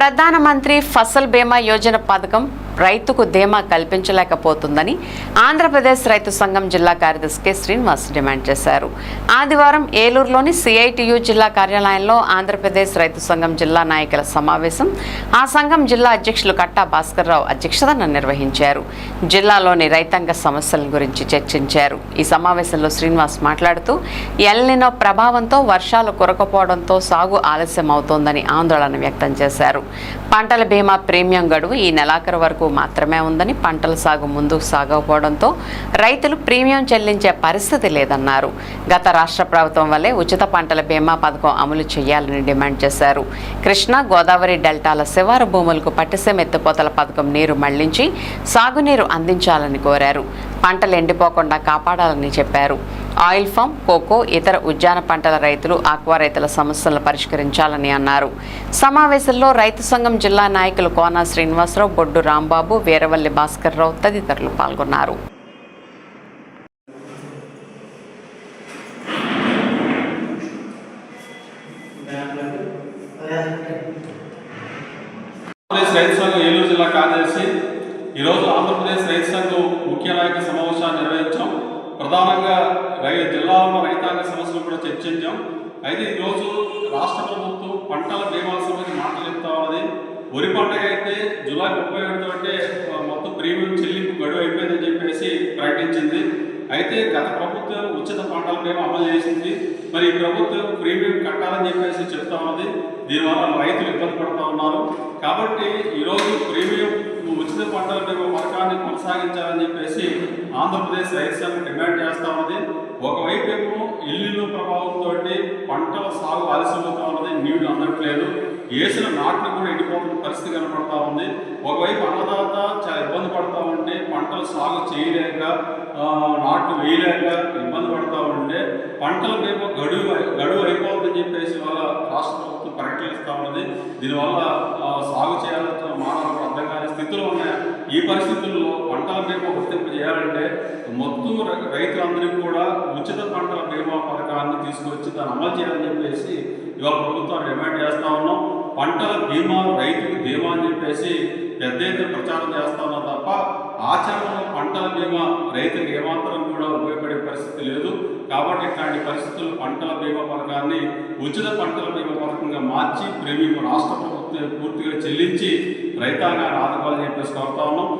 ప్రధానమంత్రి ఫసల్ బీమా యోజన పథకం రైతుకు ధీమా కల్పించలేకపోతుందని ఆంధ్రప్రదేశ్ రైతు సంఘం జిల్లా కార్యదర్శి కె శ్రీనివాస్ డిమాండ్ చేశారు. ఆదివారం ఏలూరులోని సిఐటియు జిల్లా కార్యాలయంలో ఆంధ్రప్రదేశ్ రైతు సంఘం జిల్లా నాయకుల సమావేశం ఆ సంఘం జిల్లా అధ్యక్షులు కట్టా భాస్కర్రావు అధ్యక్షతన నిర్వహించారు. జిల్లాలోని రైతాంగ సమస్యల గురించి చర్చించారు. ఈ సమావేశంలో శ్రీనివాస్ మాట్లాడుతూ ఎల్నినో ప్రభావంతో వర్షాలు కురకపోవడంతో సాగు ఆలస్యం అవుతోందని ఆందోళన వ్యక్తం చేశారు. పంటల బీమా ప్రీమియం గడువు ఈ నెలాఖరు వరకు మాత్రమే ఉందని, పంటల సాగు ముందుకు సాగకపోవడంతో రైతులు ప్రీమియం చెల్లించే పరిస్థితి లేదన్నారు. గత రాష్ట్ర ప్రభుత్వం వల్లే ఉచిత పంటల బీమా పథకం అమలు చేయాలని డిమాండ్ చేశారు. కృష్ణా గోదావరి డెల్టాల శివారు భూములకు పట్టిసీమ ఎత్తిపోతల పథకం నీరు మళ్లించి సాగునీరు అందించాలని కోరారు. పంటలు ఎండిపోకుండా కాపాడాలని చెప్పారు. ఆయిల్ ఫామ్, కోకో, ఇతర ఉద్యాన పంటల రైతులు, ఆక్వా రైతుల సమస్యలను పరిష్కరించాలని అన్నారు. సమావేశంలో రైతు సంఘం జిల్లా నాయకులు కోన శ్రీనివాసరావు, బొడ్డు రాంబాబు, వీరవల్లి భాస్కర్రావు తదితరులు పాల్గొన్నారు. రైతు సంఘం ఏలూరు జిల్లా కార్యదర్శి ఈరోజు ఆంధ్రప్రదేశ్ రైతు సంఘం ముఖ్య నాయక సమావేశాన్ని నిర్వహించాం. ప్రధానంగా జిల్లాలో రైతాంగ సమస్యలు కూడా చర్చించాం. అయితే ఈరోజు రాష్ట్ర ప్రభుత్వం పంటల బీమాల సంబంధించి మాట్లాడుతూ ఉన్నది. వరి పంటకి అయితే జూలై 31 అంటే మొత్తం ప్రీమియం చెల్లింపు గడువు అయిపోయిందని చెప్పేసి ప్రకటించింది. అయితే గత ప్రభుత్వం ఉచిత పంటల బీమా అమలు చేసింది. మరి ఈ ప్రభుత్వం ప్రీమియం కట్టాలని చెప్పేసి చెప్తా ఉన్నది. దీనివల్ల రైతులు ఇబ్బంది పడుతూ ఉన్నారు. కాబట్టి ఈరోజు ప్రీమియం ఉచిత పంటల బీమా పథకాన్ని కొనసాగించాలని చెప్పేసి ఆంధ్రప్రదేశ్ రైతు సంఘం డిమాండ్ చేస్తూ ఉన్నది. ఒకవైపు ఏమో ఎల్నినో ప్రభావంతో పంటల సాగు ఆలస్యమవుతూ ఉన్నది, నీళ్లు అందట్లేదు, వేసిన నాట్లు కూడా ఎండిపోతున్న పరిస్థితి కనపడతా ఉంది. ఒకవైపు అన్నదాత చాలా ఇబ్బంది పడుతూ ఉంటే పంటలు సాగు చేయలేక, నాట్లు వేయలేక ఇబ్బంది పడుతూ ఉంటే పంటల బీమా గడువు అయిపోతుందని చెప్పేసి వాళ్ళ రాష్ట్ర ప్రభుత్వం ప్రకటిస్తూ ఉన్నది. దీనివల్ల సాగు చేయాలంటే మానవులకు అర్థం కాని స్థితిలో ఉన్నాయి. ఈ పరిస్థితుల్లో పంటల బీమా వర్తింపు చేయాలంటే మొత్తం రైతులందరికీ కూడా ఉచిత పంటల బీమా పథకాన్ని తీసుకొచ్చి దాన్ని అమలు చేయాలని చెప్పేసి ఇవాళ ప్రభుత్వాన్ని డిమాండ్ చేస్తూ ఉన్నాం. పంటల బీమా రైతుకు ధీమా అని చెప్పేసి పెద్ద ఎత్తున ప్రచారం చేస్తా ఉన్నాం తప్ప ఆచరణలో పంటల బీమా రైతులకు ఏమాత్రం కూడా ఉపయోగపడే పరిస్థితి లేదు. కాబట్టి ఇట్లాంటి పరిస్థితుల్లో పంటల బీమా పథకాన్ని ఉచిత పంటల బీమా పథకంగా మార్చి ప్రీమియం రాష్ట్ర ప్రభుత్వం పూర్తిగా చెల్లించి రైతాంగాన్ని ఆదుకోవాలని చెప్పేసి కోరుతా ఉన్నాం.